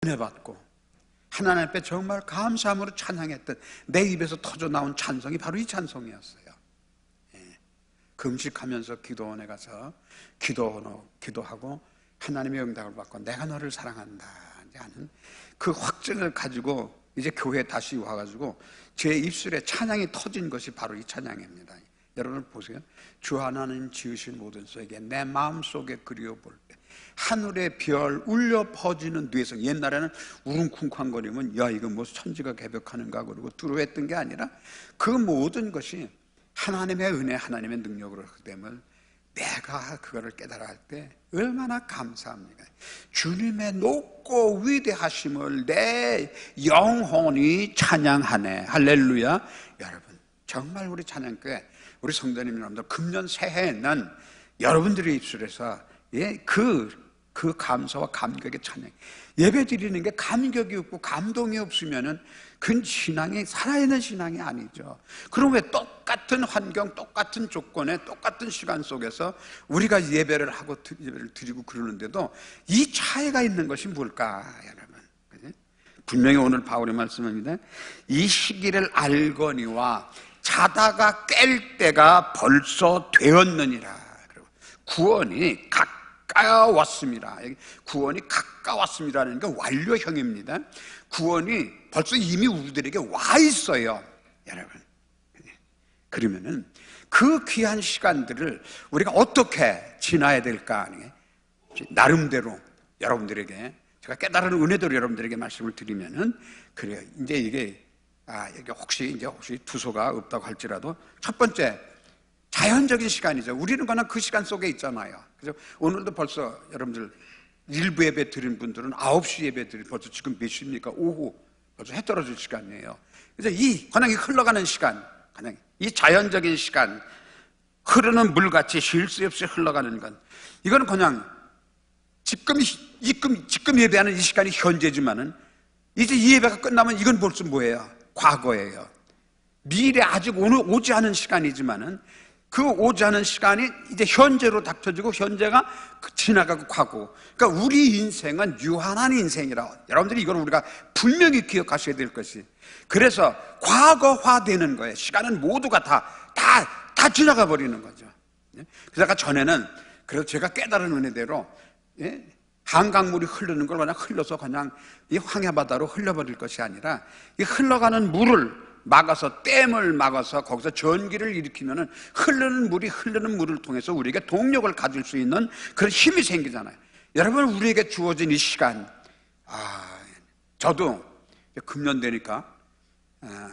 은혜 받고 하나님 앞에 정말 감사함으로 찬양했던 내 입에서 터져 나온 찬송이 바로 이 찬송이었어요. 금식하면서 기도원에 가서 기도하고 하나님의 응답을 받고 내가 너를 사랑한다 하는 그 확증을 가지고 이제 교회에 다시 와가지고 제 입술에 찬양이 터진 것이 바로 이 찬양입니다. 여러분 보세요. 주 하나님 지으신 모든 소에게 내 마음속에 그리워볼 때 하늘의 별 울려 퍼지는 뇌성. 옛날에는 우릉쿵쾅거리면 야 이거 뭐 천지가 개벽하는가 그러고 두려워했던 게 아니라 그 모든 것이 하나님의 은혜, 하나님의 능력으로 그렇기 때문에 내가 그거를 깨달아 할 때 얼마나 감사합니까? 주님의 높고 위대하심을 내 영혼이 찬양하네. 할렐루야. 여러분 정말 우리 찬양교회 우리 성도님 여러분들 금년 새해에는 여러분들의 입술에서 그 감사와 감격의 찬양, 예배 드리는 게 감격이 없고 감동이 없으면은 그 신앙이 살아있는 신앙이 아니죠. 그럼 왜 똑같은 환경, 똑같은 조건에 똑같은 시간 속에서 우리가 예배를 하고 예배를 드리고 그러는데도 이 차이가 있는 것이 뭘까, 여러분? 분명히 오늘 바울의 말씀입니다. 이 시기를 알거니와 자다가 깰 때가 벌써 되었느니라. 그리고 구원이 가까웠습니다. 구원이 가까웠습니다라는 게 완료형입니다. 구원이 벌써 이미 우리들에게 와 있어요, 여러분. 그러면은 그 귀한 시간들을 우리가 어떻게 지나야 될까? 나름대로 여러분들에게 제가 깨달은 은혜대로 여러분들에게 말씀을 드리면은 그래요. 이제 이게 혹시 투소가 없다고 할지라도 첫 번째 자연적인 시간이죠. 우리는 그냥 그 시간 속에 있잖아요. 그래서 오늘도 벌써 여러분들 일부 예배 드린 분들은 9시 예배 드린 벌써 지금 몇 시입니까? 오후 벌써 해 떨어질 시간이에요. 그래서 그냥 흘러가는 시간, 그냥 이 자연적인 시간, 흐르는 물같이 쉴 새 없이 흘러가는 건 이거는 그냥 지금 예배하는 이 시간이 현재지만은 이제 이 예배가 끝나면 이건 벌써 뭐예요? 과거예요. 미래 아직 오지 않은 시간이지만은 그 오지 않은 시간이 이제 현재로 닥쳐지고 현재가 지나가고 가고. 그러니까 우리 인생은 유한한 인생이라 여러분들이 이걸 우리가 분명히 기억하셔야 될 것이. 그래서 과거화되는 거예요. 시간은 모두가 다 지나가 버리는 거죠. 그래서 아까 전에는 그래서 제가 깨달은 은혜대로 한강물이 흐르는 걸 그냥 흘러서 그냥 이 황해바다로 흘려버릴 것이 아니라 이 흘러가는 물을 막아서 댐을 막아서 거기서 전기를 일으키면은 흐르는 물을 통해서 우리에게 동력을 가질 수 있는 그런 힘이 생기잖아요. 여러분 우리에게 주어진 이 시간, 저도 금년 되니까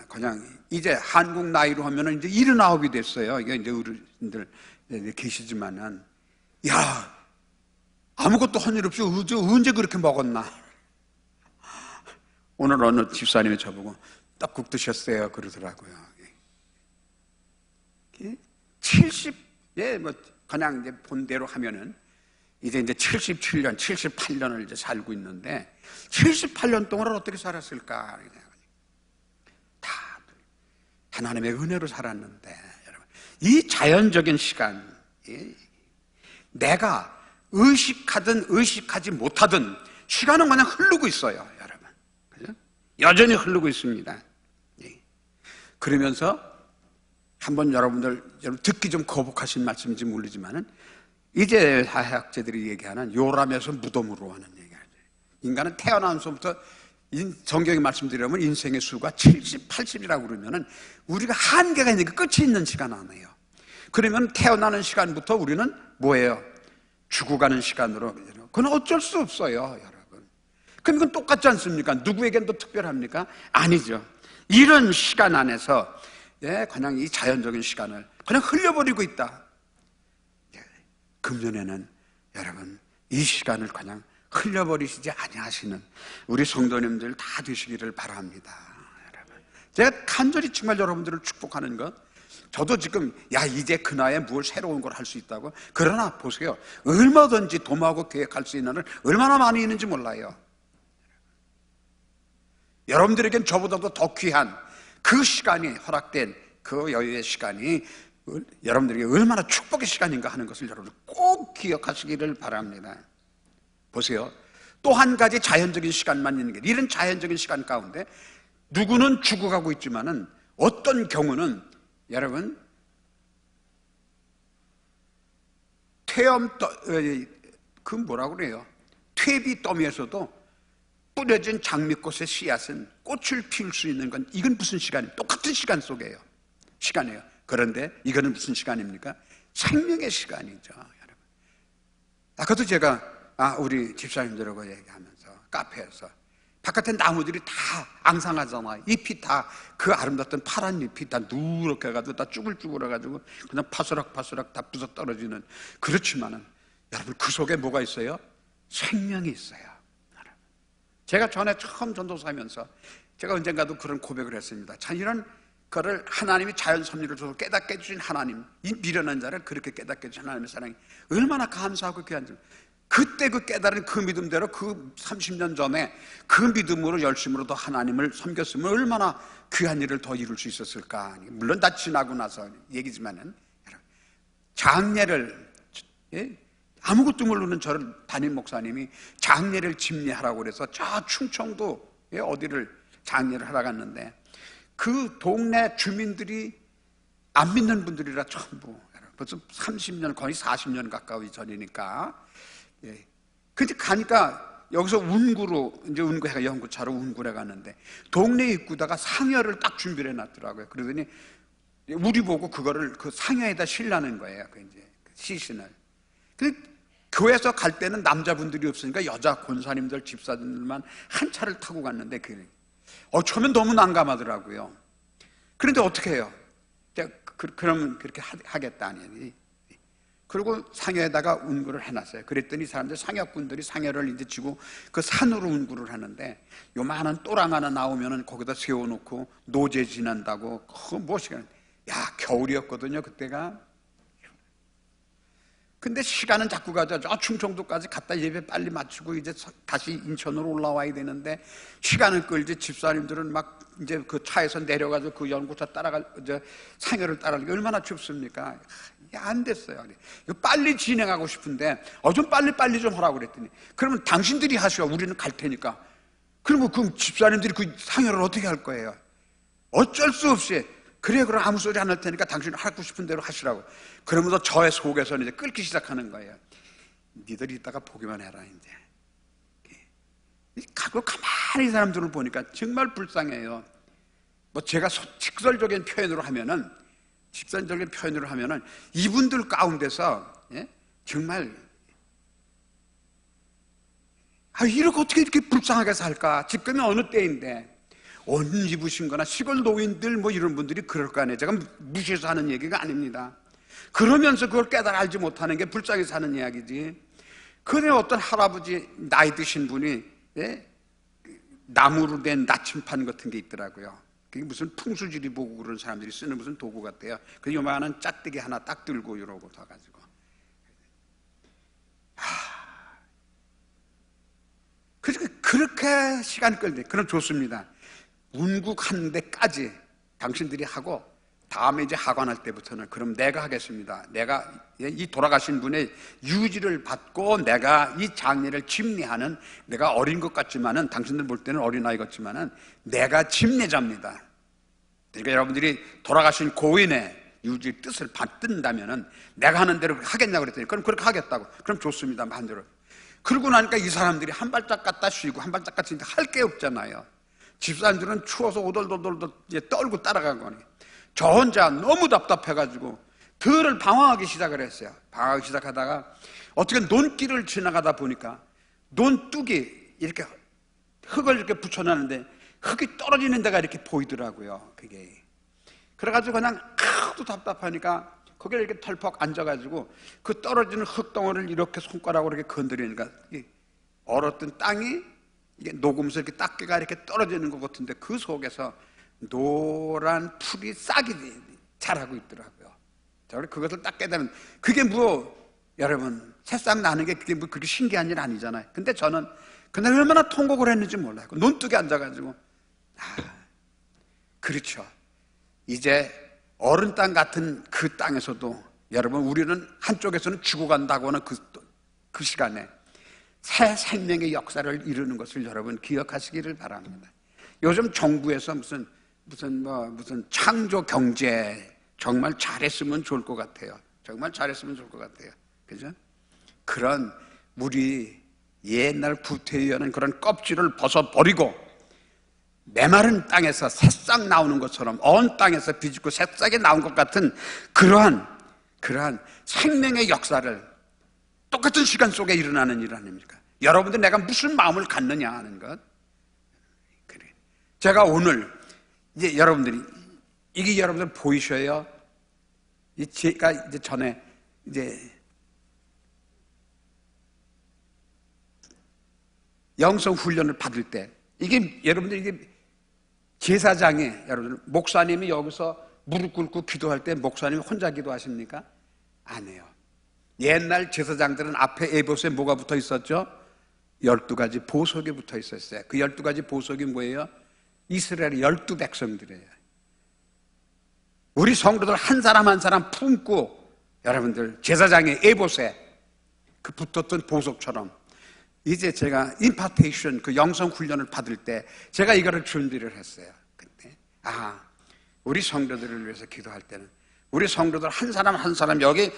그냥 이제 한국 나이로 하면은 이제 79이 됐어요. 이게 이제 어른들 계시지만은 아무것도 한 일 없이 언제 그렇게 먹었나? 오늘 어느 집사님이 저보고 떡국 드셨어요 그러더라고요. 70에 뭐 그냥 이제 본대로 하면은 이제 77년, 78년을 이제 살고 있는데 78년 동안을 어떻게 살았을까? 다 하나님의 은혜로 살았는데 여러분 이 자연적인 시간, 내가 의식하든 의식하지 못하든 시간은 그냥 흐르고 있어요, 여러분. 그죠? 여전히 흐르고 있습니다. 그러면서 한번 여러분 듣기 좀 거북하신 말씀인지 모르지만은 이제 사회학자들이 얘기하는 요람에서 무덤으로 하는 얘기하죠. 인간은 태어나면서부터 성경이 말씀드리면 인생의 수가 70, 80이라고 그러면은 우리가 한계가 있는 게 끝이 있는 시간 아니에요. 그러면 태어나는 시간부터 우리는 뭐예요? 죽어가는 시간으로. 그건 어쩔 수 없어요, 여러분. 그럼 이건 똑같지 않습니까? 누구에겐 또 특별합니까? 아니죠. 이런 시간 안에서 그냥 이 자연적인 시간을 그냥 흘려버리고 있다. 금년에는 여러분 이 시간을 그냥 흘려버리시지 아니하시는 우리 성도님들 다 되시기를 바랍니다. 여러분 제가 간절히 정말 여러분들을 축복하는 것, 저도 지금 이제 그 나이에 뭘 새로운 걸 할 수 있다고. 그러나 보세요, 얼마든지 도모하고 계획할 수 있는 한 얼마나 많이 있는지 몰라요. 여러분들에겐 저보다도 더 귀한 그 시간이 허락된 그 여유의 시간이 여러분들에게 얼마나 축복의 시간인가 하는 것을 여러분 꼭 기억하시기를 바랍니다. 보세요, 또 한 가지 자연적인 시간만 있는 게, 이런 자연적인 시간 가운데 누구는 죽어가고 있지만은 어떤 경우는 여러분 그 뭐라고 그래요? 퇴비 더미에서도 뿌려진 장미꽃의 씨앗은 꽃을 피울 수 있는 건, 이건 무슨 시간이에요? 똑같은 시간이에요. 그런데 이거는 무슨 시간입니까? 생명의 시간이죠, 여러분. 아까도 제가 우리 집사님들하고 얘기하면서 카페에서 바깥에 나무들이 다 앙상하잖아요. 잎이 다 그 아름답던 파란 잎이 다 누렇게 해가지고 다 쭈글쭈글 해가지고 그냥 파스락파스락 다 부서 떨어지는, 그렇지만은 여러분 그 속에 뭐가 있어요? 생명이 있어요. 여러분. 제가 전에 처음 전도사하면서 제가 언젠가도 그런 고백을 했습니다. 참 이런 거를 하나님이 자연 섭리를 줘서 깨닫게 해주신 하나님, 이 미련한 자를 그렇게 깨닫게 해주신 하나님의 사랑이 얼마나 감사하고 귀한지, 그때 그 깨달은 그 믿음대로 그 30년 전에 그 믿음으로 열심으로 더 하나님을 섬겼으면 얼마나 귀한 일을 더 이룰 수 있었을까. 물론 다 지나고 나서 얘기지만은, 장례를, 아무것도 모르는 저를 담임 목사님이 장례를 집례하라고 그래서 저 충청도 어디를 장례를 하러 갔는데, 그 동네 주민들이 안 믿는 분들이라 전부, 벌써 30년 거의 40년 가까이 전이니까. 근데 가니까 여기서 운구로, 이제 운구해가 연구차로 운구해 갔는데 동네 입구다가 상여를 딱 준비를 해놨더라고요. 그러더니 우리 보고 그거를 그 상여에다 실라는 거예요. 그 이제 시신을. 근데 교회에서 갈 때는 남자분들이 없으니까 여자 권사님들, 집사님들만 한 차를 타고 갔는데 처음엔 너무 난감하더라고요. 그런데 어떻게 해요? 그러면 그렇게 하겠다니. 그리고 상여에다가 운구를 해놨어요. 그랬더니 사람들, 상여꾼들이 상여를 이제 지고 그 산으로 운구를 하는데, 요만한 또랑 하나 나오면은 거기다 세워놓고 노제 지난다고, 겨울이었거든요, 그때가. 근데 시간은 자꾸 가죠. 충청도까지 갔다 예배 빨리 마치고 이제 다시 인천으로 올라와야 되는데 시간을 끌지. 집사님들은 막 이제 그 차에서 내려가서 그 연구차 상여를 따라가기 얼마나 춥습니까? 안 됐어요. 이거 빨리 진행하고 싶은데 좀 빨리 좀 하라고 그랬더니, 그러면 당신들이 하시오, 우리는 갈 테니까. 그러면 그 집사님들이 그 상여를 어떻게 할 거예요? 어쩔 수 없이, 그래 그럼 아무 소리 안 할 테니까 당신 하고 싶은 대로 하시라고. 그러면서 저의 속에서는 이제 끓기 시작하는 거예요. 니들이 이따가 보기만 해라. 이제 가고 가만히 이 사람들을 보니까 정말 불쌍해요. 제가 직설적인 표현으로 하면은 이분들 가운데서 정말 이렇게 어떻게 이렇게 불쌍하게 살까? 지금이 어느 때인데, 옷 입으신 거나 시골 노인들 이런 분들이 그럴 거 아니에요. 제가 무시해서 하는 얘기가 아닙니다. 그러면서 그걸 깨달아 알지 못하는 게 불쌍해서 하는 이야기지. 그런데 어떤 할아버지 나이 드신 분이 나무로 된 나침판 같은 게 있더라고요. 그게 무슨 풍수지리 보고 그런 사람들이 쓰는 무슨 도구 같대요. 그 요만한 짝대기 하나 딱 들고 이러고 가가지고. 그렇게 시간 끌때, 그럼 좋습니다. 운국하는 데까지 당신들이 하고, 다음에 이제 하관할 때부터는 그럼 내가 하겠습니다. 내가 이 돌아가신 분의 유지를 받고 내가 이 장례를 집례하는, 내가 어린 것 같지만은, 당신들 볼 때는 어린아이 같지만은 내가 집례자입니다. 그러니까 여러분들이 돌아가신 고인의 유지 뜻을 받든다면은 내가 하는 대로 하겠냐고 그랬더니, 그럼 그렇게 하겠다고. 그럼 좋습니다, 마음대로. 그러고 나니까 이 사람들이 한 발짝 갔다 쉬고 한 발짝 갔다 쉬니까 할 게 없잖아요. 집사님들은 추워서 오돌도돌 떨고 따라간 거니, 저 혼자 너무 답답해가지고 들을 방황하기 시작을 했어요. 방황하기 시작하다가 어떻게 논길을 지나가다 보니까 논뚝이 이렇게 흙을 이렇게 붙여놨는데 흙이 떨어지는 데가 이렇게 보이더라고요. 그게. 그래가지고 그냥 하도 답답하니까 거기에 이렇게 털퍽 앉아가지고 그 떨어지는 흙덩어리를 이렇게 손가락으로 이렇게 건드리니까 얼었던 땅이 이게 녹으면서 이렇게 딱지가 이렇게 떨어지는 것 같은데, 그 속에서 노란 풀이 싹이 자라고 있더라고요. 저는 그것을 딱 깨달은, 그게 여러분, 새싹 나는 게 그게 그렇게 신기한 일 아니잖아요. 근데 저는 그날 얼마나 통곡을 했는지 몰라요. 논뚝에 앉아가지고, 그렇죠. 이제 어른 땅 같은 그 땅에서도 여러분, 우리는 한쪽에서는 죽어간다고 하는 그 시간에 새 생명의 역사를 이루는 것을 여러분 기억하시기를 바랍니다. 요즘 정부에서 무슨 창조 경제 정말 잘했으면 좋을 것 같아요. 정말 잘했으면 좋을 것 같아요. 그죠? 그런 우리 옛날 구태의하는 그런 껍질을 벗어버리고 메마른 땅에서 새싹 나오는 것처럼 언 땅에서 비집고 새싹이 나온 것 같은 그러한 생명의 역사를 똑같은 시간 속에 일어나는 일 아닙니까? 여러분들 내가 무슨 마음을 갖느냐 하는 것. 그래. 제가 오늘 이제 여러분들이 이게 여러분들 보이셔요. 제가 이제 전에 이제 영성 훈련을 받을 때 이게 여러분들 이게 제사장에 여러분들 목사님이 여기서 무릎 꿇고 기도할 때 목사님이 혼자 기도하십니까? 안 해요. 옛날 제사장들은 앞에 에봇에 뭐가 붙어 있었죠? 12가지 보석이 붙어 있었어요. 그 12가지 보석이 뭐예요? 이스라엘의 12백성들이에요. 우리 성도들 한 사람 한 사람 품고 여러분들 제사장의 에봇에 그 붙었던 보석처럼 이제 제가 임파테이션 그 영성 훈련을 받을 때 제가 이거를 준비를 했어요. 근데 우리 성도들을 위해서 기도할 때는 우리 성도들 한 사람 한 사람 여기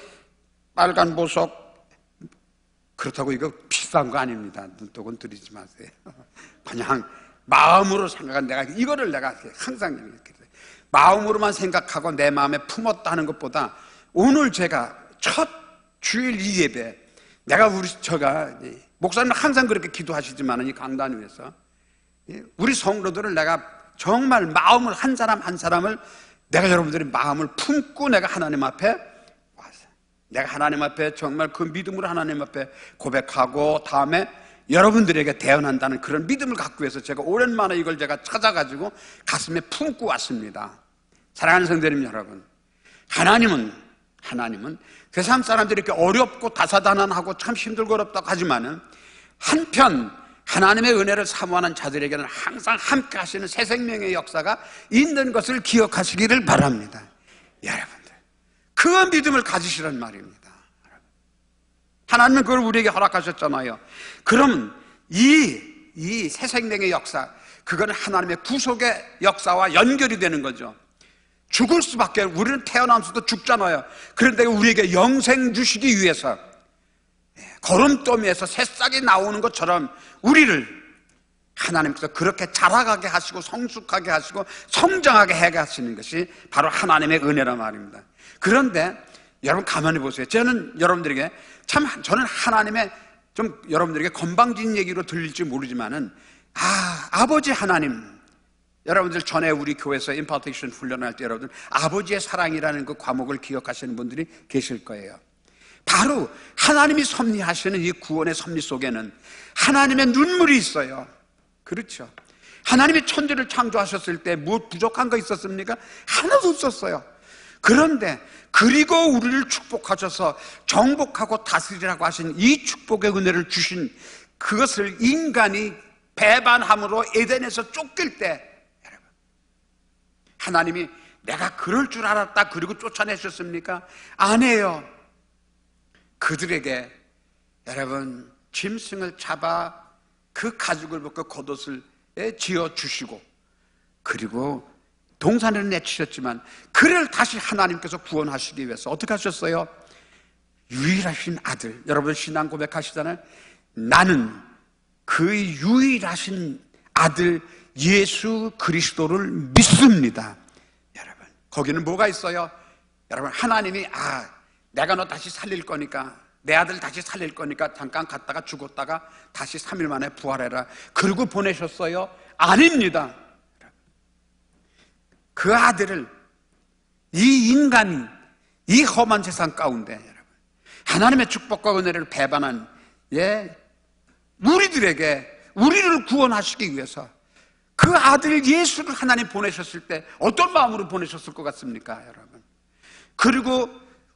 빨간 보석 그렇다고 이거 비싼 거 아닙니다. 눈독은 들이지 마세요. 그냥 마음으로 생각한 내가 이거를 내가 항상 이렇게 마음으로만 생각하고 내 마음에 품었다 하는 것보다 오늘 제가 첫 주일 이 예배 내가 제가 목사님은 항상 그렇게 기도하시지만 이 강단 위에서 우리 성도들을 내가 정말 마음을 한 사람 한 사람을 내가 여러분들의 마음을 품고 내가 하나님 앞에 와서 내가 하나님 앞에 정말 그 믿음으로 하나님 앞에 고백하고 다음에 여러분들에게 대언한다는 그런 믿음을 갖고 해서 제가 오랜만에 이걸 제가 찾아가지고 가슴에 품고 왔습니다. 사랑하는 성도님 여러분, 하나님은 세상 사람들이 이렇게 어렵고 다사다난하고 참 힘들고 어렵다고 하지만은 한편 하나님의 은혜를 사모하는 자들에게는 항상 함께 하시는 새 생명의 역사가 있는 것을 기억하시기를 바랍니다. 여러분들 그 믿음을 가지시란 말입니다. 하나님은 그걸 우리에게 허락하셨잖아요. 그럼 이 새 생명의 역사 그거는 하나님의 구속의 역사와 연결이 되는 거죠. 죽을 수밖에, 우리는 태어나면서도 죽잖아요. 그런데 우리에게 영생 주시기 위해서 거름더미에서 새싹이 나오는 것처럼 우리를 하나님께서 그렇게 자라가게 하시고 성숙하게 하시고 성장하게 해 가시는 것이 바로 하나님의 은혜란 말입니다. 그런데 여러분 가만히 보세요. 저는 여러분들에게 저는 하나님의 좀 여러분들에게 건방진 얘기로 들릴지 모르지만은 아버지 하나님, 여러분들 전에 우리 교회에서 임파테이션 훈련할 때 여러분들 아버지의 사랑이라는 그 과목을 기억하시는 분들이 계실 거예요. 바로 하나님이 섭리하시는 이 구원의 섭리 속에는 하나님의 눈물이 있어요. 그렇죠? 하나님이 천지를 창조하셨을 때 무엇 부족한 거 있었습니까? 하나도 없었어요. 그런데 그리고 우리를 축복하셔서 정복하고 다스리라고 하신 이 축복의 은혜를 주신 그것을 인간이 배반함으로 에덴에서 쫓길 때 여러분 하나님이 내가 그럴 줄 알았다 그리고 쫓아내셨습니까? 아니에요. 그들에게 여러분 짐승을 잡아 그 가죽을 벗고 겉옷을 지어 주시고 그리고 동산에는 내치셨지만 그를 다시 하나님께서 구원하시기 위해서 어떻게 하셨어요? 유일하신 아들, 여러분 신앙 고백하시잖아요. 나는 그 유일하신 아들 예수 그리스도를 믿습니다. 여러분 거기는 뭐가 있어요? 여러분 하나님이 내가 너 다시 살릴 거니까 내 아들 다시 살릴 거니까 잠깐 갔다가 죽었다가 다시 3일 만에 부활해라 그러고 보내셨어요? 아닙니다. 그 아들을 이 인간이 이 험한 세상 가운데 여러분 하나님의 축복과 은혜를 배반한 우리를 구원하시기 위해서 그 아들 예수를 하나님 보내셨을 때 어떤 마음으로 보내셨을 것 같습니까 여러분? 그리고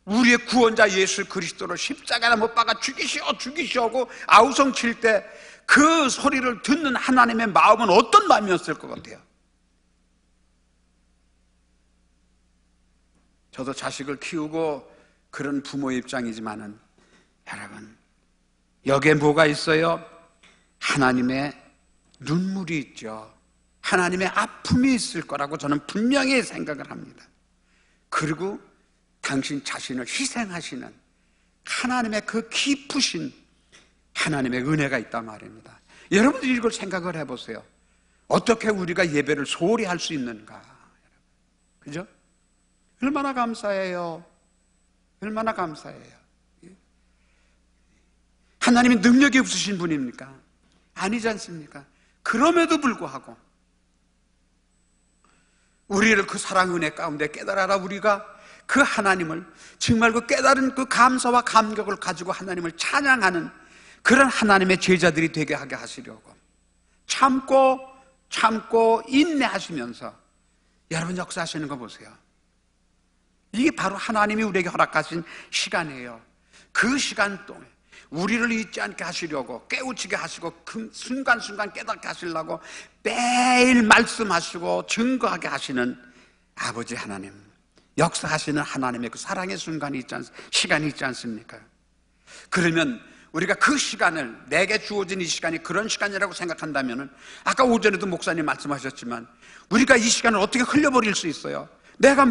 우리의 구원자 예수 그리스도를 십자가에 못 박아 죽이시오 하고 아우성 칠 때 그 소리를 듣는 하나님의 마음은 어떤 마음이었을 것 같아요? 저도 자식을 키우고 그런 부모의 입장이지만은 여러분 여기에 뭐가 있어요? 하나님의 눈물이 있죠. 하나님의 아픔이 있을 거라고 저는 분명히 생각을 합니다. 그리고 당신 자신을 희생하시는 하나님의 그 깊으신 하나님의 은혜가 있단 말입니다. 여러분들이 이걸 생각을 해보세요. 어떻게 우리가 예배를 소홀히 할 수 있는가? 그죠? 얼마나 감사해요. 얼마나 감사해요. 하나님이 능력이 없으신 분입니까? 아니지 않습니까? 그럼에도 불구하고 우리를 그 사랑 은혜 가운데 깨달아라. 우리가 그 하나님을 정말 그 깨달은 그 감사와 감격을 가지고 하나님을 찬양하는 그런 하나님의 제자들이 되게 하게 하시려고 참고 인내하시면서 여러분 역사하시는 거 보세요. 이게 바로 하나님이 우리에게 허락하신 시간이에요. 그 시간 동안 우리를 잊지 않게 하시려고 깨우치게 하시고 그 순간순간 깨닫게 하시려고 매일 말씀하시고 증거하게 하시는 아버지 하나님, 역사하시는 하나님의 그 사랑의 시간이 있지 않습니까? 그러면 우리가 그 시간을, 내게 주어진 이 시간이 그런 시간이라고 생각한다면, 아까 오전에도 목사님 말씀하셨지만 우리가 이 시간을 어떻게 흘려버릴 수 있어요? 내가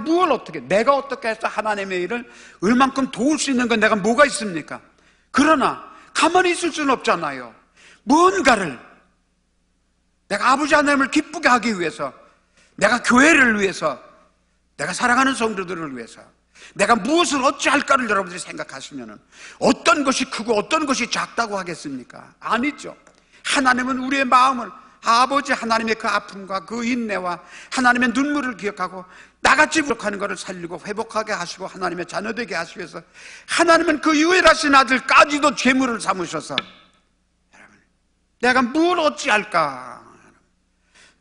어떻게 해서 하나님의 일을 얼만큼 도울 수 있는 건 내가 뭐가 있습니까? 그러나 가만히 있을 수는 없잖아요. 뭔가를 내가 아버지 하나님을 기쁘게 하기 위해서, 내가 교회를 위해서, 내가 사랑하는 성도들을 위해서 내가 무엇을 어찌할까를 여러분들이 생각하시면 어떤 것이 크고 어떤 것이 작다고 하겠습니까? 아니죠. 하나님은 우리의 마음을, 아버지 하나님의 그 아픔과 그 인내와 하나님의 눈물을 기억하고 나같이 부족하는 것을 살리고 회복하게 하시고 하나님의 자녀되게 하시기 위해서 하나님은 그 유일하신 아들까지도 제물을 삼으셔서 여러분, 내가 뭘 어찌할까,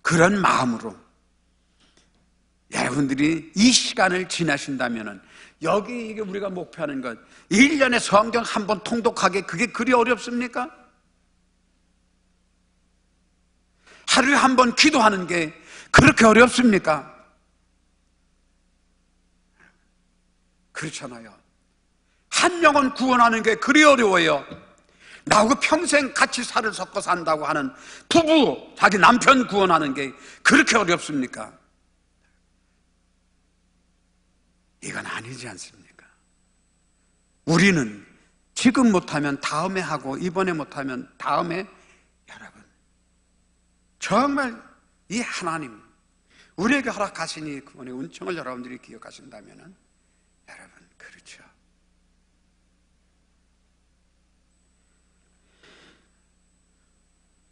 그런 마음으로 여러분들이 이 시간을 지나신다면, 여기 우리가 목표하는 것 1년에 성경 한 번 통독하기, 그게 그리 어렵습니까? 하루에 한 번 기도하는 게 그렇게 어렵습니까? 그렇잖아요. 한 영혼 구원하는 게 그리 어려워요. 나하고 평생 같이 살을 섞어 산다고 하는 부부, 자기 남편 구원하는 게 그렇게 어렵습니까? 이건 아니지 않습니까? 우리는 지금 못하면 다음에 하고, 이번에 못하면 다음에, 여러분 정말 이 하나님 우리에게 허락하신 이 그분의 은총을 여러분들이 기억하신다면, 여러분 그렇죠.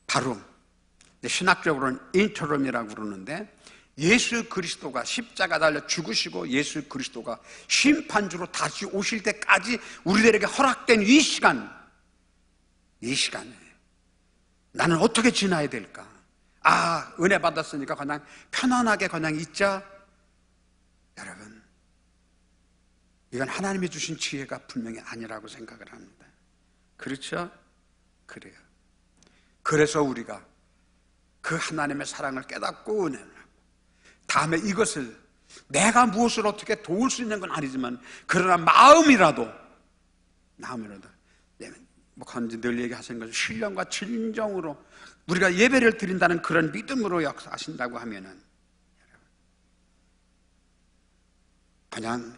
바로 신학적으로는 인터럼이라고 그러는데, 예수 그리스도가 십자가 달려 죽으시고 예수 그리스도가 심판주로 다시 오실 때까지 우리들에게 허락된 이 시간에 나는 어떻게 지나야 될까? 은혜 받았으니까 그냥 편안하게 그냥 있자. 여러분, 이건 하나님이 주신 지혜가 분명히 아니라고 생각을 합니다. 그렇죠? 그래요. 그래서 우리가 그 하나님의 사랑을 깨닫고 은혜를 하고, 다음에 이것을 내가 무엇을 어떻게 도울 수 있는 건 아니지만, 그러나 마음이라도 목사님이 늘 얘기하시는 것은 신령과 진정으로 우리가 예배를 드린다는 그런 믿음으로 역사하신다고 하면은, 그냥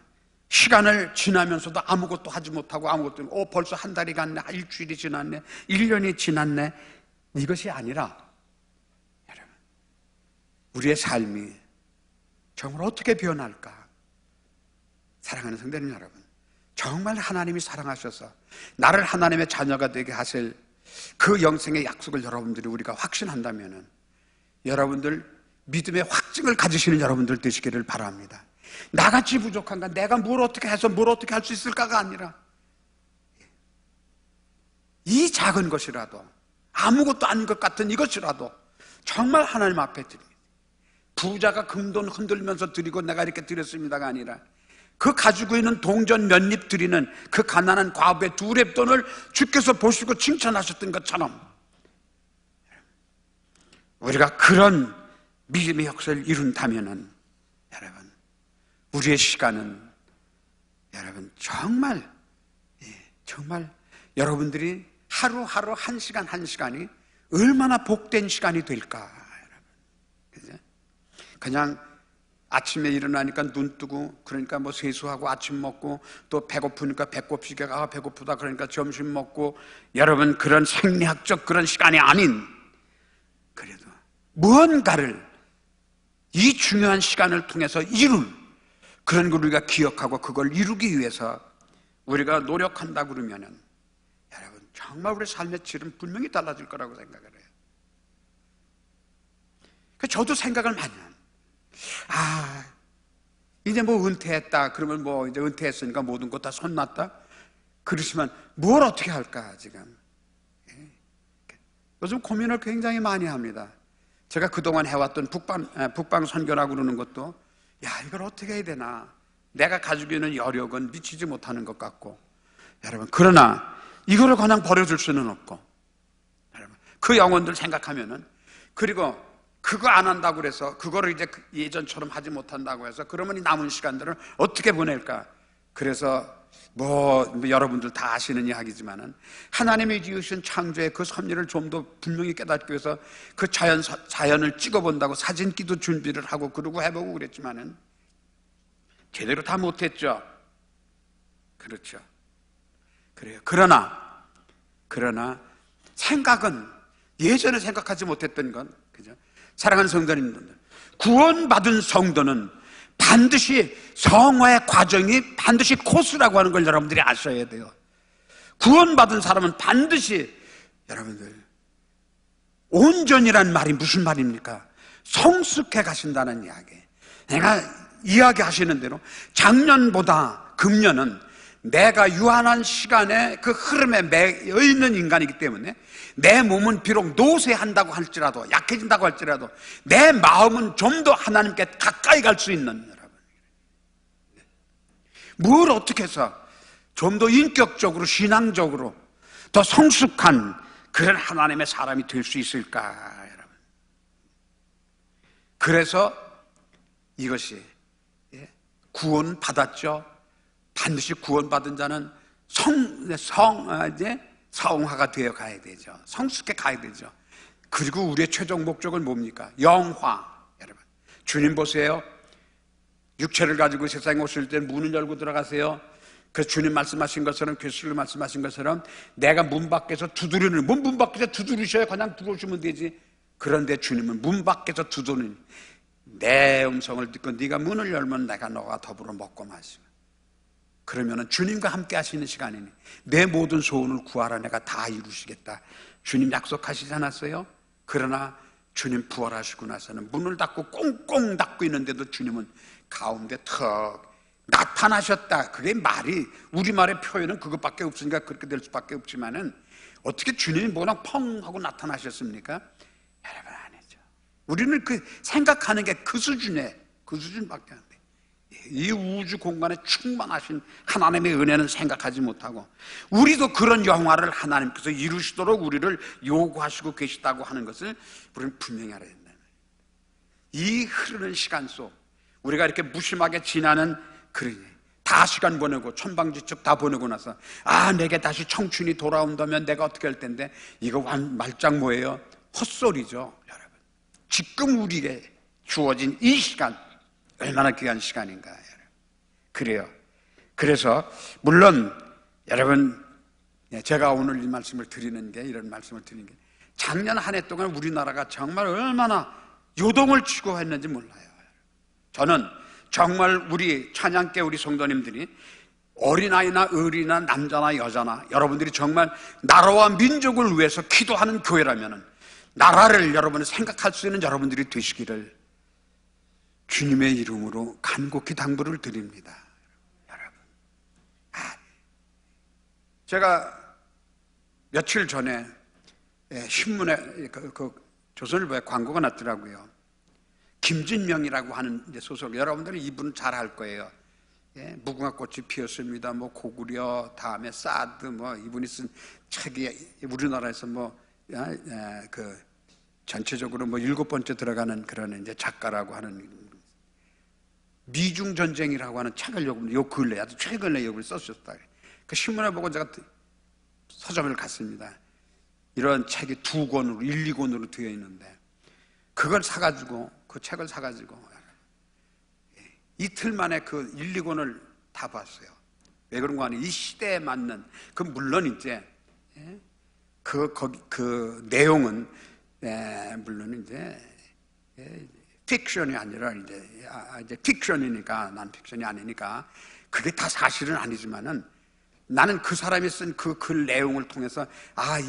시간을 지나면서도 아무것도 하지 못하고 벌써 한 달이 갔네, 일주일이 지났네, 1년이 지났네, 이것이 아니라 여러분, 우리의 삶이 정말 어떻게 변할까? 사랑하는 성도님 여러분, 정말 하나님이 사랑하셔서 나를 하나님의 자녀가 되게 하실 그 영생의 약속을 여러분들이 우리가 확신한다면, 여러분들 믿음의 확증을 가지시는 여러분들 되시기를 바랍니다. 나같이 부족한가, 내가 뭘 어떻게 해서 뭘 어떻게 할 수 있을까가 아니라, 이 작은 것이라도, 아무것도 아닌 것 같은 이것이라도 정말 하나님 앞에 드립니다. 부자가 금돈 흔들면서 드리고 내가 이렇게 드렸습니다가 아니라, 그 가지고 있는 동전 몇 립 드리는 그 가난한 과부의 2렙 돈을 주께서 보시고 칭찬하셨던 것처럼, 우리가 그런 믿음의 역사를 이룬다면은, 여러분, 우리의 시간은 여러분 정말 여러분들이 하루하루 한 시간 한 시간이 얼마나 복된 시간이 될까, 여러분. 그죠? 그냥 아침에 일어나니까 눈 뜨고, 그러니까 뭐 세수하고 아침 먹고, 또 배고프니까 배꼽시계, 아 배고프다 그러니까 점심 먹고, 여러분 그런 생리학적 그런 시간이 아닌, 그래도 무언가를 이 중요한 시간을 통해서 이룰 그런 걸 우리가 기억하고 그걸 이루기 위해서 우리가 노력한다 그러면은 여러분 정말 우리 삶의 질은 분명히 달라질 거라고 생각을 해요. 저도 생각을 많이 합니다. 아, 이제 뭐 은퇴했다 그러면 뭐 이제 은퇴했으니까 모든 것 다 손났다 그러시면 뭘 어떻게 할까 지금. 요즘 고민을 굉장히 많이 합니다. 제가 그동안 해왔던 북방 선교라고 그러는 것도, 야 이걸 어떻게 해야 되나, 내가 가지고 있는 여력은 미치지 못하는 것 같고, 여러분 그러나 이거를 그냥 버려줄 수는 없고, 여러분 그 영혼들 생각하면은, 그리고 그거 안 한다고 그래서 그거를 이제 예전처럼 하지 못한다고 해서 그러면 이 남은 시간들을 어떻게 보낼까. 그래서 뭐 여러분들 다 아시는 이야기지만은 하나님이 지으신 창조의 그 섭리를 좀 더 분명히 깨닫기 위해서 그 자연을 찍어본다고 사진기도 준비를 하고 그러고 해보고 그랬지만은 제대로 다 못했죠. 그렇죠. 그래요. 그러나 생각은 예전에 생각하지 못했던 건, 그죠? 사랑하는 성도님들, 구원받은 성도는 반드시 성화의 과정이 반드시 코스라고 하는 걸 여러분들이 아셔야 돼요. 구원받은 사람은 반드시, 여러분들 온전이란 말이 무슨 말입니까? 성숙해 가신다는 이야기. 내가 이야기하시는 대로 작년보다 금년은 내가 유한한 시간에 그 흐름에 매여 있는 인간이기 때문에 내 몸은 비록 노쇠한다고 할지라도, 약해진다고 할지라도 내 마음은 좀 더 하나님께 가까이 갈 수 있는, 여러분, 뭘 어떻게 해서 좀 더 인격적으로 신앙적으로 더 성숙한 그런 하나님의 사람이 될 수 있을까, 여러분. 그래서 이것이 구원 받았죠. 반드시 구원받은 자는 성화가 되어 가야 되죠. 성숙해 가야 되죠. 그리고 우리의 최종 목적은 뭡니까? 영화. 여러분, 주님 보세요. 육체를 가지고 세상에 오실 때 문을 열고 들어가세요. 그래서 주님 말씀하신 것처럼, 괴술로 말씀하신 것처럼 내가 문 밖에서 두드리는, 문 밖에서 두드리셔야 그냥 들어오시면 되지. 그런데 주님은 문 밖에서 두드리는 내 음성을 듣고 네가 문을 열면 내가 너와 더불어 먹고 마시고, 그러면은 주님과 함께 하시는 시간이니 내 모든 소원을 구하라 내가 다 이루시겠다. 주님 약속하시지 않았어요? 그러나 주님 부활하시고 나서는 문을 닫고 꽁꽁 닫고 있는데도 주님은 가운데 턱 나타나셨다. 그게 말이, 우리말의 표현은 그것밖에 없으니까 그렇게 될 수밖에 없지만은 어떻게 주님이 뭐나 펑 하고 나타나셨습니까? 여러분 아니죠. 우리는 그 생각하는 게 그 수준밖에 안 돼. 이 우주 공간에 충만하신 하나님의 은혜는 생각하지 못하고, 우리도 그런 영화를 하나님께서 이루시도록 우리를 요구하시고 계시다고 하는 것을 우리는 분명히 알아야 된다. 이 흐르는 시간 속 우리가 이렇게 무심하게 지나는, 그러니 다 시간 보내고 천방지축 다 보내고 나서 내게 다시 청춘이 돌아온다면 내가 어떻게 할 텐데, 이거 말짱 뭐예요? 헛소리죠. 여러분, 지금 우리에게 주어진 이 시간 얼마나 귀한 시간인가. 그래요. 그래서 물론 여러분, 제가 오늘 이 말씀을 드리는 게, 이런 말씀을 드리는 게, 작년 한 해 동안 우리나라가 정말 얼마나 요동을 치고 했는지 몰라요. 저는 정말 우리 찬양계 우리 성도님들이, 어린아이나 어린아, 남자나 여자나, 여러분들이 정말 나라와 민족을 위해서 기도하는 교회라면 나라를 여러분이 생각할 수 있는 여러분들이 되시기를 주님의 이름으로 간곡히 당부를 드립니다. 여러분, 제가 며칠 전에 신문에 조선일보에 광고가 났더라고요. 김진명이라고 하는 소설, 여러분들은 이분 잘 알 거예요. 무궁화꽃이 피었습니다. 뭐 고구려, 다음에 사드, 뭐 이분이 쓴 책이 우리나라에서 전체적으로 7번째 들어가는 그런 이제 작가라고 하는, 미중 전쟁이라고 하는 책을 요 근래, 아주 최근에 여기 썼었다. 그 신문에 보고 제가 서점을 갔습니다. 이런 책이 2권으로 1, 2권으로 되어 있는데 그걸 사가지고 그 책을 사가지고 이틀 만에 그 1, 2권을 다 봤어요. 왜 그런가 하니 이 시대에 맞는 그 물론 이제 그 내용은 물론 이제 픽션이 아니라 이제 픽션이니까 난 픽션이 아니니까 그게 다 사실은 아니지만은 나는 그 사람이 쓴 그 글 내용을 통해서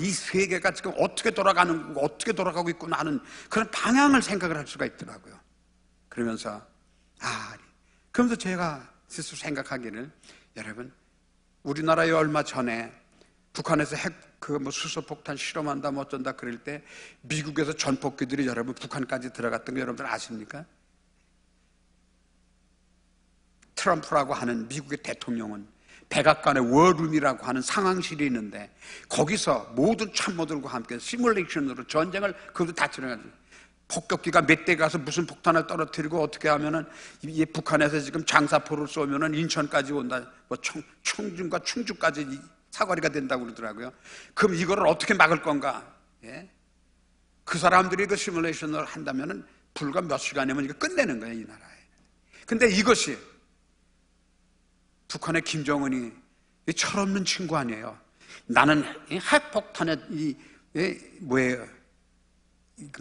이 세계가 지금 어떻게 돌아가는 거고 어떻게 돌아가고 있구나 하는 그런 방향을 생각을 할 수가 있더라고요. 그러면서 그러면서 제가 스스로 생각하기를 여러분 우리나라에 얼마 전에 북한에서 수소폭탄 실험한다 뭐 어쩐다 그럴 때 미국에서 전폭기들이 여러분 북한까지 들어갔던 거 여러분들 아십니까? 트럼프라고 하는 미국의 대통령은 백악관의 워룸이라고 하는 상황실이 있는데 거기서 모든 참모들과 함께 시뮬레이션으로 전쟁을 그것도 다 치러가지고 폭격기가 몇 대 가서 무슨 폭탄을 떨어뜨리고 어떻게 하면은 북한에서 지금 장사포를 쏘면은 인천까지 온다 뭐 청중과 충주까지 사거리가 된다고 그러더라고요. 그럼 이거를 어떻게 막을 건가? 그 사람들이 그 시뮬레이션을 한다면은 불과 몇 시간이면 이거 끝내는 거예요, 이 나라에. 근데 이것이 북한의 김정은이 철없는 친구 아니에요. 나는 핵폭탄의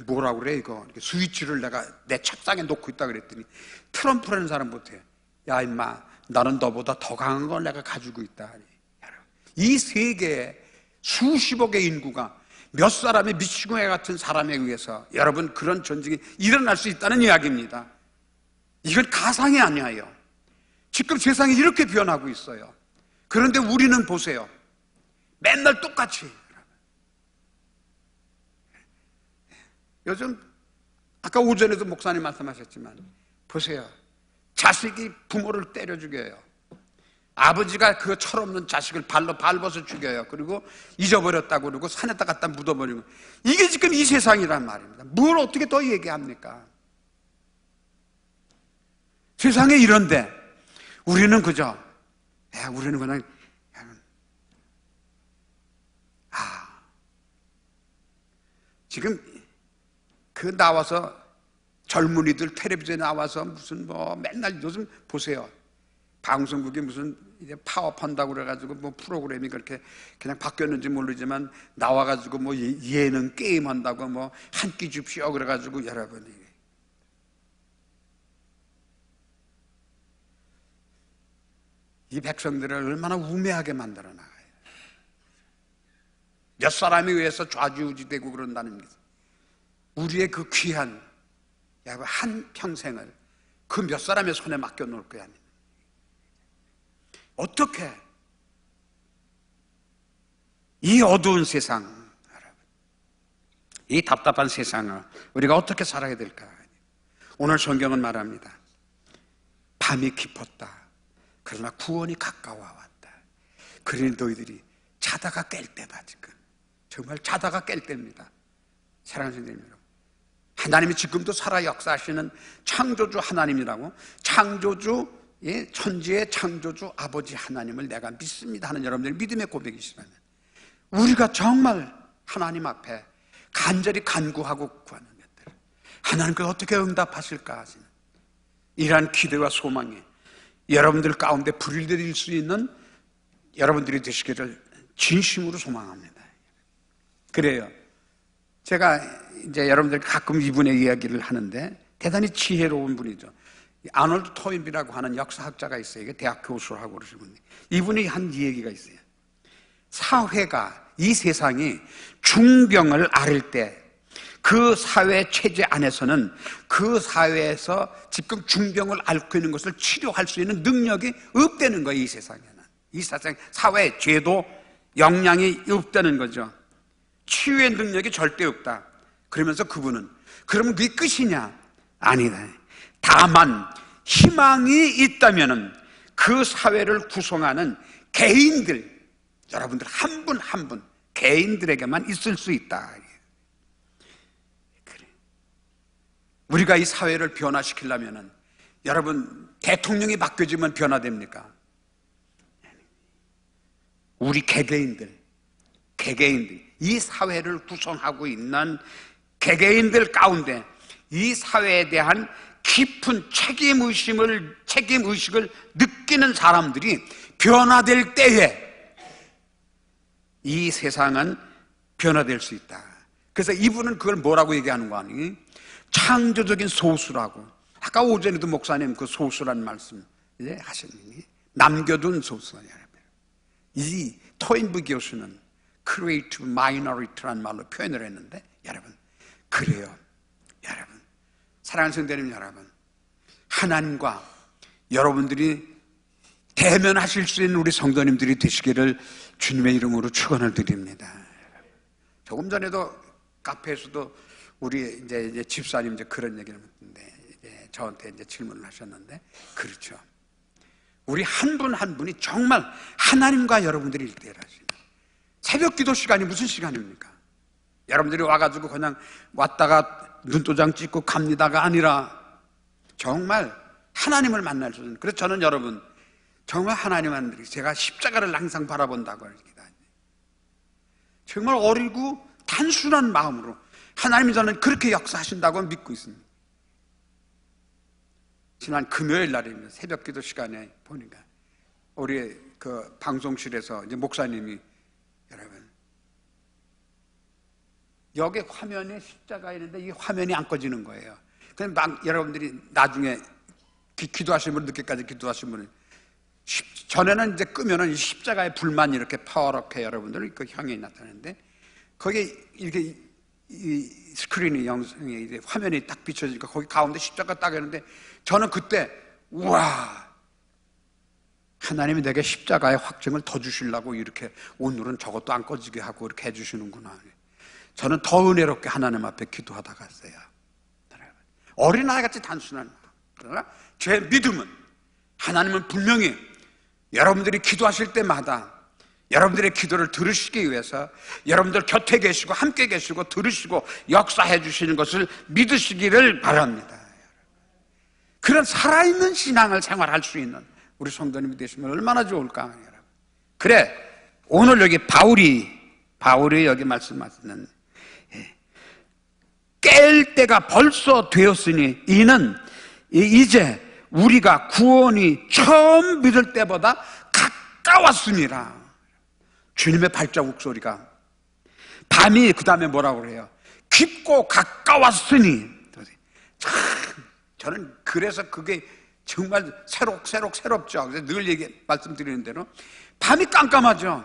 뭐라고 그래 이거 스위치를 내가 내 책상에 놓고 있다 그랬더니 트럼프라는 사람 못해. 야 임마 나는 너보다 더 강한 걸 내가 가지고 있다. 이 세계에 수십억의 인구가 몇 사람의 미치광이 같은 사람에 의해서 여러분 그런 전쟁이 일어날 수 있다는 이야기입니다. 이건 가상이 아니에요. 지금 세상이 이렇게 변하고 있어요. 그런데 우리는 보세요. 맨날 똑같이. 요즘 아까 오전에도 목사님 말씀하셨지만 보세요. 자식이 부모를 때려 죽여요. 아버지가 그 철없는 자식을 발로 밟아서 죽여요. 그리고 잊어버렸다고 그러고 산에다 갖다 묻어버리고. 이게 지금 이 세상이란 말입니다. 뭘 어떻게 더 얘기합니까? 세상에 이런데 우리는 그저 우리는 그냥 지금 그 나와서 젊은이들 텔레비전에 나와서 무슨 뭐 맨날 요즘 보세요. 방송국이 무슨 이제 파업한다고 그래가지고 뭐 프로그램이 그렇게 그냥 바뀌었는지 모르지만 나와가지고 뭐 예능 게임 한다고 뭐 한 끼 줍시오 그래가지고 여러분이 이 백성들을 얼마나 우매하게 만들어 나가요. 몇 사람에 의해서 좌지우지되고 그런다는 게 우리의 그 귀한 한 평생을 그 몇 사람의 손에 맡겨놓을 거야. 어떻게 이 어두운 세상, 이 답답한 세상을 우리가 어떻게 살아야 될까? 오늘 성경은 말합니다. 밤이 깊었다. 그러나 구원이 가까워 왔다. 그러니 너희들이 자다가 깰 때다. 지금 정말 자다가 깰 때입니다. 사랑하는 성도님 여러분, 하나님이 지금도 살아 역사하시는 창조주 하나님이라고, 창조주 천지의 창조주 아버지 하나님을 내가 믿습니다 하는 여러분들의 믿음의 고백이시라면 우리가 정말 하나님 앞에 간절히 간구하고 구하는 것들 하나님께서 어떻게 응답하실까 하시는 이러한 기대와 소망이 여러분들 가운데 불일될 수 있는 여러분들이 되시기를 진심으로 소망합니다. 그래요. 제가 이제 여러분들 가끔 이분의 이야기를 하는데 대단히 지혜로운 분이죠. 아놀드 토인비라고 하는 역사학자가 있어요. 이게 대학 교수를 하고 그러시는 분이. 이분이 한 얘기가 있어요. 사회가, 이 세상이 중병을 앓을 때 그 사회 체제 안에서는 그 사회에서 지금 중병을 앓고 있는 것을 치료할 수 있는 능력이 없다는 거예요. 이 세상에는. 이 세상 사회에 죄도 역량이 없다는 거죠. 치유의 능력이 절대 없다. 그러면서 그분은 그러면 그게 끝이냐? 아니다. 다만 희망이 있다면은 그 사회를 구성하는 개인들, 여러분들 한 분 한 분 개인들에게만 있을 수 있다. 그래. 우리가 이 사회를 변화시키려면은 여러분 대통령이 바뀌어지면 변화됩니까? 우리 개개인들 이 사회를 구성하고 있는 개개인들 가운데 이 사회에 대한 깊은 책임의식을 느끼는 사람들이 변화될 때에 이 세상은 변화될 수 있다. 그래서 이분은 그걸 뭐라고 얘기하는 거 아니? 창조적인 소수라고. 아까 오전에도 목사님 그 소수라는 말씀 하셨니? 남겨둔 소수. 이 토인부 교수는 creative minority라는 말로 표현을 했는데, 여러분, 그래요. 여러분, 사랑하는 성도님 여러분, 하나님과 여러분들이 대면하실 수 있는 우리 성도님들이 되시기를 주님의 이름으로 축원을 드립니다. 조금 전에도 카페에서도 우리 이제 집사님 이제 그런 얘기를 했는데, 이제 저한테 이제 질문을 하셨는데, 그렇죠. 우리 한 분 한 분이 정말 하나님과 여러분들이 일대일하시는 새벽 기도 시간이 무슨 시간입니까? 여러분들이 와가지고 그냥 왔다가 눈도장 찍고 갑니다가 아니라 정말 하나님을 만날 수 있는. 그래서 저는 여러분 정말 하나님한테 제가 십자가를 항상 바라본다고 합니다. 정말 어리고 단순한 마음으로 하나님이 저는 그렇게 역사하신다고 믿고 있습니다. 지난 금요일 날입니다. 새벽 기도 시간에 보니까 우리 그 방송실에서 이제 목사님이, 여러분, 여기 화면에 십자가 있는데 이 화면이 안 꺼지는 거예요. 그래서 막 여러분들이 나중에 기도하신 분, 늦게까지 기도하신 분은 전에는 이제 끄면은 이 십자가의 불만 이렇게 파랗게 여러분들 그 향이 나타나는데, 거기 이렇게 이 스크린이 영상에 이제 화면이 딱 비춰지니까 거기 가운데 십자가 딱 있는데, 저는 그때 우와, 하나님이 내게 십자가의 확증을 더 주시려고 이렇게 오늘은 저것도 안 꺼지게 하고 이렇게 해주시는구나. 저는 더 은혜롭게 하나님 앞에 기도하다 갔어요. 어린아이같이 단순한, 그러나 제 믿음은 하나님은 분명히 여러분들이 기도하실 때마다 여러분들의 기도를 들으시기 위해서 여러분들 곁에 계시고 함께 계시고 들으시고 역사해 주시는 것을 믿으시기를 바랍니다. 그런 살아있는 신앙을 생활할 수 있는 우리 성도님이 되시면 얼마나 좋을까. 여러분. 그래, 오늘 여기 바울이 여기 말씀하시는, 깰 때가 벌써 되었으니 이는 이제 우리가 구원이 처음 믿을 때보다 가까웠습니다. 주님의 발자국 소리가, 밤이 그 다음에 뭐라고 그래요? 깊고 가까웠으니. 참, 저는 그래서 그게 정말 새롭죠. 그래서 늘 말씀드리는 대로 밤이 깜깜하죠.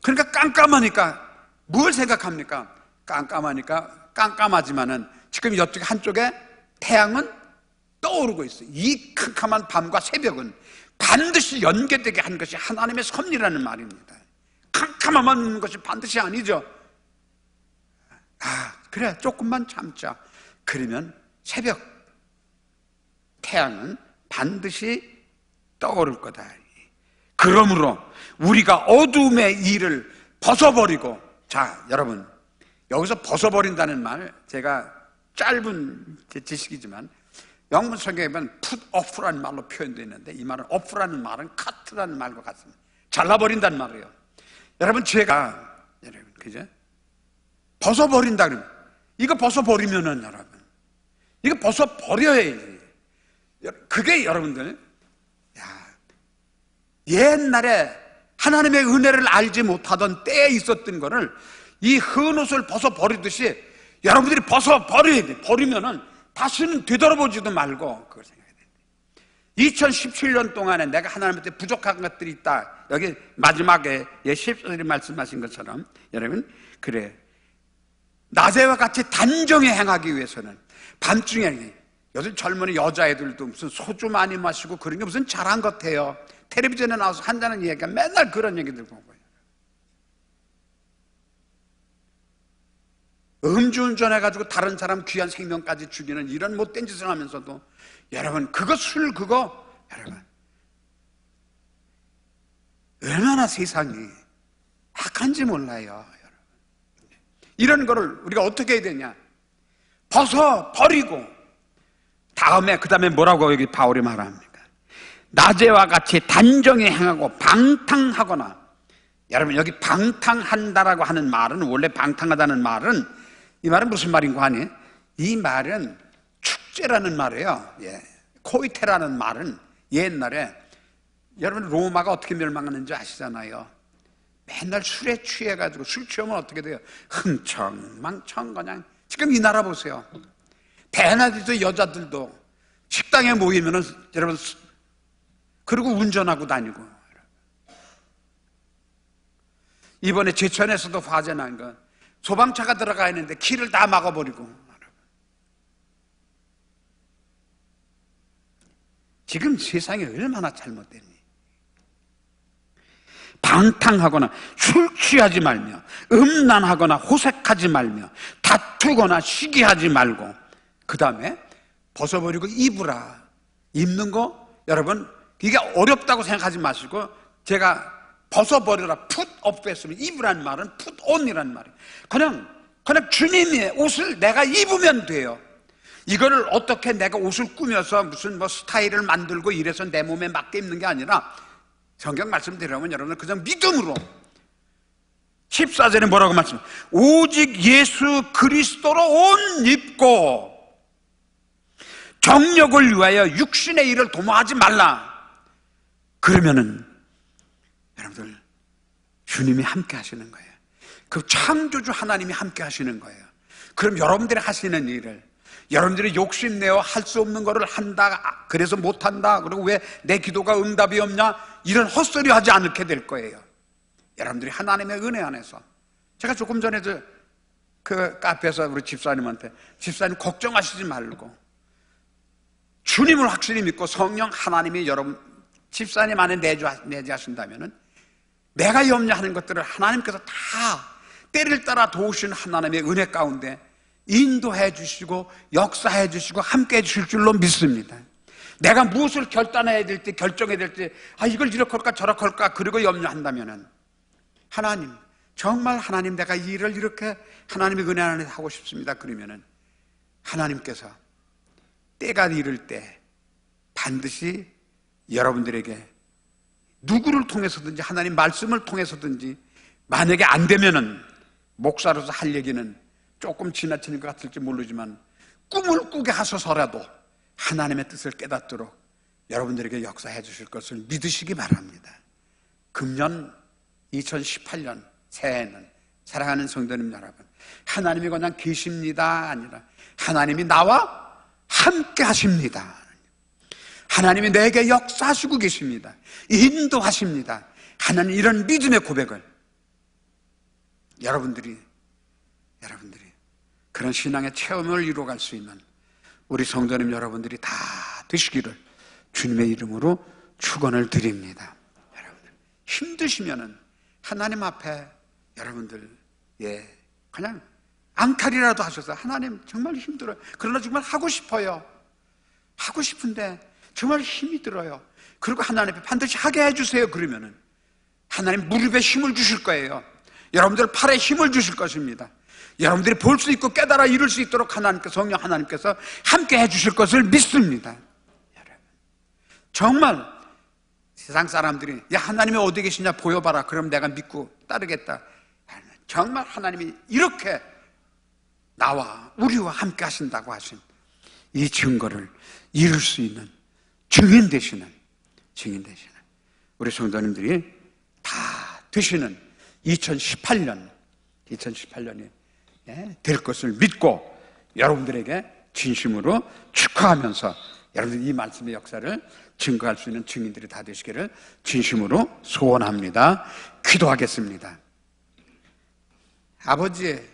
그러니까 깜깜하니까 뭘 생각합니까? 깜깜하지만은 지금 이쪽에 한쪽에 태양은 떠오르고 있어요. 이 캄캄한 밤과 새벽은 반드시 연계되게 한 것이 하나님의 섭리라는 말입니다. 캄캄한 것이 반드시 아니죠. 그래, 조금만 참자. 그러면 새벽 태양은 반드시 떠오를 거다. 그러므로 우리가 어둠의 일을 벗어버리고, 자, 여러분, 여기서 벗어버린다는 말, 제가 짧은 지식이지만 영문 성경에 보면 put off라는 말로 표현되어 있는데, 이 말은 off라는 말은 cut라는 말과 같습니다. 잘라버린다는 말이에요. 여러분, 그죠? 벗어버린다 그러면, 이거 벗어버리면은, 여러분, 이거 벗어버려야지. 그게 여러분들, 옛날에 하나님의 은혜를 알지 못하던 때에 있었던 거를 이 헌옷을 벗어버리듯이 여러분들이 벗어버려야 돼. 버리면은 다시는 되돌아보지도 말고 그걸 생각해야 돼. 2017년 동안에 내가 하나님한테 부족한 것들이 있다. 여기 마지막에 14절에 말씀하신 것처럼, 여러분, 그래, 낮에와 같이 단정히 행하기 위해서는 밤중에, 요즘 젊은 여자애들도 무슨 소주 많이 마시고 그런 게 무슨 잘한 것 같아요. 텔레비전에 나와서 한다는 얘기가 맨날 그런 얘기들 보고요. 음주운전해가지고 다른 사람 귀한 생명까지 죽이는 이런 못된 짓을 하면서도, 여러분, 여러분, 얼마나 세상이 악한지 몰라요. 여러분. 이런 거를 우리가 어떻게 해야 되냐? 벗어버리고, 그 다음에 뭐라고 여기 바울이 말합니까? 낮에와 같이 단정히 행하고 방탕하거나 여러분, 여기 방탕한다라고 하는 말은, 원래 방탕하다는 말은, 이 말은 무슨 말인고 하니? 이 말은 축제라는 말이에요. 예. 코이테라는 말은 옛날에, 여러분 로마가 어떻게 멸망하는지 아시잖아요. 맨날 술에 취해가지고, 술 취하면 어떻게 돼요? 흥청망청 그냥. 지금 이 나라 보세요. 대낮에도 여자들도 식당에 모이면은 여러분, 그리고 운전하고 다니고. 이번에 제천에서도 화재 난 건 소방차가 들어가 있는데 길을 다 막아버리고. 지금 세상이 얼마나 잘못됐니? 방탕하거나 술 취하지 말며, 음란하거나 호색하지 말며, 다투거나 시기하지 말고, 그 다음에 벗어버리고 입으라. 입는 거 여러분, 이게 어렵다고 생각하지 마시고, 제가 벗어버려라, put off 했으면, 입으라는 말은 put on이라는 말이에요. 그냥 주님의 옷을 내가 입으면 돼요. 이거를 어떻게 내가 옷을 꾸며서 무슨 뭐 스타일을 만들고 이래서 내 몸에 맞게 입는 게 아니라, 성경 말씀드리면 여러분들 그냥 믿음으로, 14절에 뭐라고 말씀해요? 오직 예수 그리스도로 옷 입고 정욕을 위하여 육신의 일을 도모하지 말라. 그러면은 여러분들 주님이 함께 하시는 거예요. 그 창조주 하나님이 함께 하시는 거예요. 그럼 여러분들이 하시는 일을, 여러분들이 욕심내어 할 수 없는 거를 한다, 그래서 못한다, 그리고 왜 내 기도가 응답이 없냐, 이런 헛소리 하지 않게 될 거예요. 여러분들이 하나님의 은혜 안에서. 제가 조금 전에도 그 카페에서 우리 집사님한테, 집사님 걱정하시지 말고 주님을 확실히 믿고 성령 하나님이 여러분 집사님 안에 내재하신다면은 내가 염려하는 것들을 하나님께서 다 때를 따라 도우신 하나님의 은혜 가운데 인도해 주시고 역사해 주시고 함께 해 주실 줄로 믿습니다. 내가 무엇을 결단해야 될지, 결정해야 될지, 이걸 이렇게 할까 저렇게 할까, 그리고 염려한다면은 하나님, 정말 하나님, 내가 이 일을 이렇게 하나님의 은혜 안에 하고 싶습니다. 그러면은 하나님께서 때가 이를 때 반드시 여러분들에게 누구를 통해서든지, 하나님 말씀을 통해서든지, 만약에 안 되면은 목사로서 할 얘기는 조금 지나치는 것 같을지 모르지만 꿈을 꾸게 하소서라도 하나님의 뜻을 깨닫도록 여러분들에게 역사해 주실 것을 믿으시기 바랍니다. 금년 2018년 새해에는 사랑하는 성도님 여러분, 하나님이 그냥 계십니다 아니라 하나님이 나와 함께 하십니다. 하나님이 내게 역사하시고 계십니다. 인도하십니다. 하나님, 이런 믿음의 고백을 여러분들이 그런 신앙의 체험을 이루어갈 수 있는 우리 성도님 여러분들이 다 되시기를 주님의 이름으로 축원을 드립니다. 여러분들 힘드시면은 하나님 앞에 여러분들 그냥 앙탈이라도 하셔서, 하나님 정말 힘들어요, 그러나 정말 하고 싶어요, 하고 싶은데 정말 힘이 들어요, 그리고 하나님 앞에 반드시 하게 해주세요. 그러면은 하나님 무릎에 힘을 주실 거예요. 여러분들 팔에 힘을 주실 것입니다. 여러분들이 볼 수 있고 깨달아 이룰 수 있도록 하나님께서, 성령 하나님께서 함께 해주실 것을 믿습니다. 여러분, 정말 세상 사람들이 야, 하나님이 어디 계시냐 보여봐라, 그럼 내가 믿고 따르겠다. 정말 하나님이 이렇게 나와 우리와 함께 하신다고 하신 이 증거를 이룰 수 있는 증인 되시는 우리 성도님들이 다 되시는 2018년이 될 것을 믿고 여러분들에게 진심으로 축하하면서 여러분들 이 말씀의 역사를 증거할 수 있는 증인들이 다 되시기를 진심으로 소원합니다. 기도하겠습니다. 아버지,